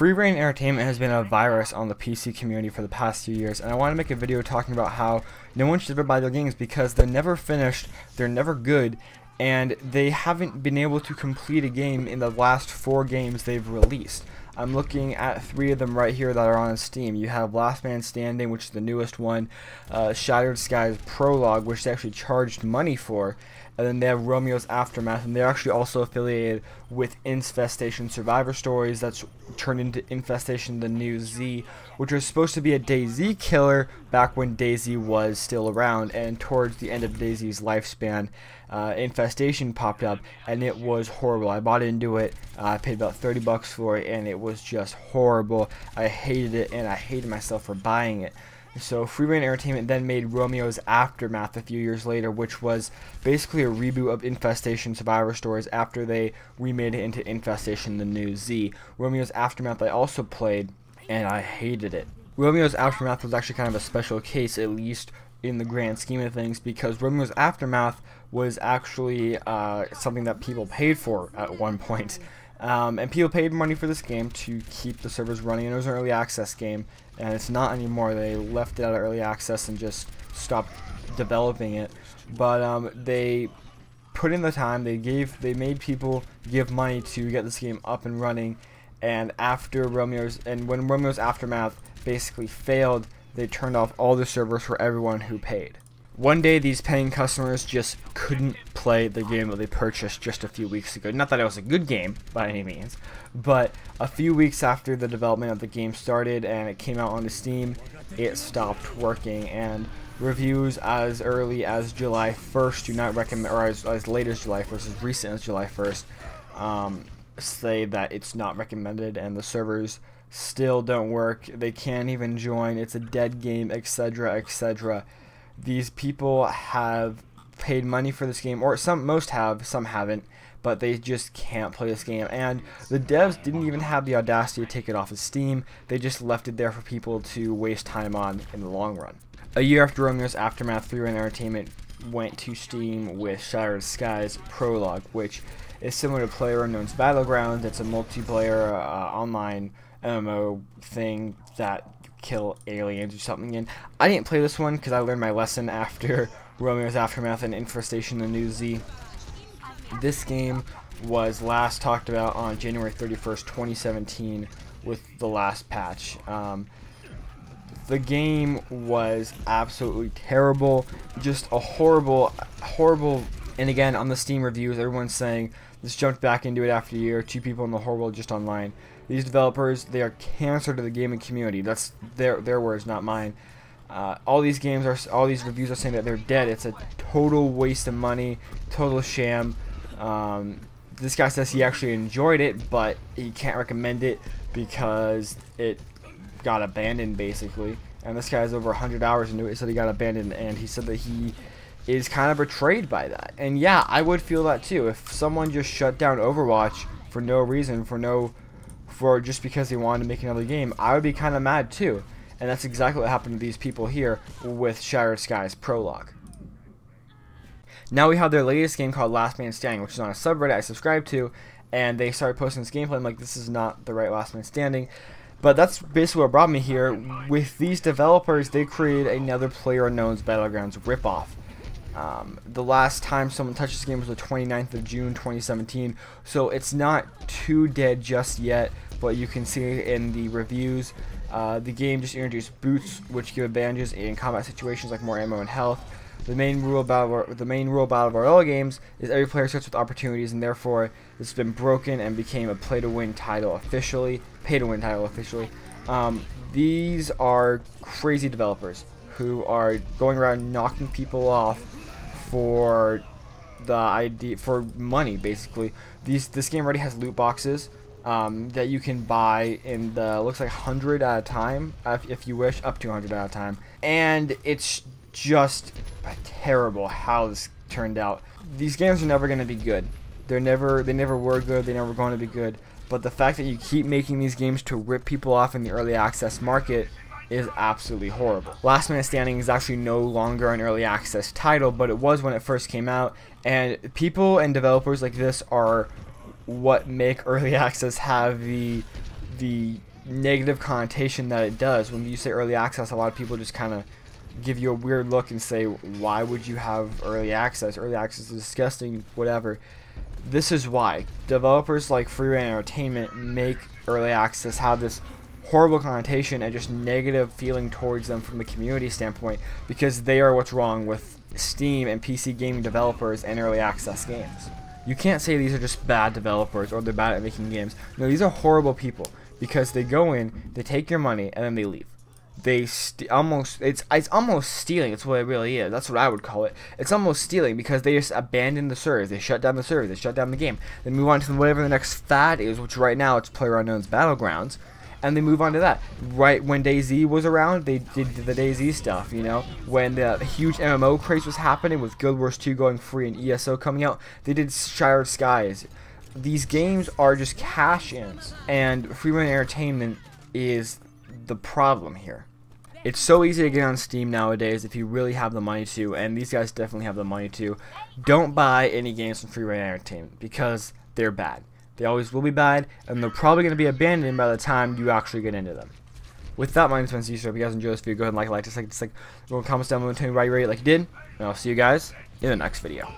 Free reign entertainment has been a virus on the PC community for the past few years, and I want to make a video talking about how no one should ever buy their games because they're never finished, they're never good, and they haven't been able to complete a game in the last 4 games they've released. I'm looking at 3 of them right here that are on Steam. You have Last Man Standing, which is the newest one, Shattered Skies Prologue, which they actually charged money for, and then they have Romeo's Aftermath, and they're actually also affiliated with Infestation Survivor Stories that's turned into Infestation the New Z, which was supposed to be a DayZ killer back when DayZ was still around, and towards the end of DayZ's lifespan, Infestation popped up, and it was horrible. I bought into it, I paid about 30 bucks for it, and it was just horrible. I hated it, and I hated myself for buying it. So Free Reign Entertainment then made Romeo's Aftermath a few years later, which was basically a reboot of Infestation Survivor Stories after they remade it into Infestation the New Z. Romeo's Aftermath I also played, and I hated it. Romeo's Aftermath was actually kind of a special case, at least in the grand scheme of things, because Romeo's Aftermath was actually something that people paid for at one point. And people paid money for this game to keep the servers running, and it was an early access game, and it's not anymore. They left it out of early access and just stopped developing it. But they put in the time, they made people give money to get this game up and running, and when Romeo's Aftermath basically failed, they turned off all the servers for everyone who paid. One day, these paying customers just couldn't play the game that they purchased just a few weeks ago. Not that it was a good game, by any means, but a few weeks after the development of the game started and it came out onto Steam, it stopped working, and reviews as early as July 1st do not recommend, or as late as July 1st, as recent as July 1st, say that it's not recommended, and the servers still don't work. They can't even join. It's a dead game, etc., etc. These people have paid money for this game, or most have, some haven't, but they just can't play this game. And the devs didn't even have the audacity to take it off of Steam. They just left it there for people to waste time on in the long run. A year after Romeo's Aftermath, Free Reign Entertainment went to Steam with Shattered Skies Prologue, which is similar to PlayerUnknown's Battlegrounds. It's a multiplayer online MMO thing that kill aliens or something. And I didn't play this one because I learned my lesson after Romeo's Aftermath and Infestation the New Z. This game was last talked about on January 31st, 2017 with the last patch. The game was absolutely terrible, just a horrible, and again, on the Steam reviews, everyone's saying this jumped back into it after a year, 2 people in the whole world just online. These developers, they are cancer to the gaming community. That's their words, not mine. All these reviews are saying that they're dead. It's a total waste of money, total sham. This guy says he actually enjoyed it, but he can't recommend it because it got abandoned, basically. And this guy has over 100 hours into it, so he got abandoned, and he said that he is kind of betrayed by that. And yeah, I would feel that too. If someone just shut down Overwatch for no reason, just because they wanted to make another game, I would be kind of mad too. And that's exactly what happened to these people here with Shattered Skies Prologue. Now we have their latest game called Last Man Standing, which is on a subreddit I subscribe to, and they started posting this gameplay. I'm like, this is not the right Last Man Standing. But that's basically what brought me here. With these developers, they created another PlayerUnknown's Battlegrounds ripoff. The last time someone touched this game was the 29th of June 2017, so it's not too dead just yet, but you can see in the reviews, the game just introduced boots, which give advantages in combat situations like more ammo and health. The main rule about battle royale games is every player starts with opportunities, and therefore it's been broken and became a pay-to-win title officially. These are crazy developers who are going around knocking people off for money, basically. This game already has loot boxes that you can buy in looks like 100 at a time, if you wish, up to 100 at a time. And it's just terrible how this turned out. These games are never going to be good. They never were good. They're never going to be good. But the fact that you keep making these games to rip people off in the early access market is absolutely horrible. Last Man Standing is actually no longer an early access title, but it was when it first came out, and people and developers like this are what make early access have the negative connotation that it does. When you say early access, a lot of people just kind of give you a weird look and say, why would you have early access? Early access is disgusting, whatever. This is why. Developers like Free Reign Entertainment make early access have this horrible connotation and just negative feeling towards them from the community standpoint, because they are what's wrong with Steam and PC gaming developers and early access games. You can't say these are just bad developers or they're bad at making games. No, these are horrible people, because they go in, they take your money, and then they leave. It's almost stealing. It's what it really is. That's what I would call it. It's almost stealing, because they just abandon the servers. They shut down the servers. They shut down the game. They move on to whatever the next fad is, which right now it's PlayerUnknown's Battlegrounds, and they move on to that. Right when DayZ was around, they did the DayZ stuff, you know. When the huge MMO craze was happening with Guild Wars 2 going free and ESO coming out, they did Shattered Skies. These games are just cash-ins, and Free Reign Entertainment is the problem here. It's so easy to get on Steam nowadays if you really have the money to, and these guys definitely have the money to. Don't buy any games from Free Reign Entertainment, because they're bad. They always will be bad, and they're probably going to be abandoned by the time you actually get into them. With that, my name is Spencer. So if you guys enjoyed this video, go ahead and like, dislike, leave comments down below and tell me why you rate it like you did, and I'll see you guys in the next video.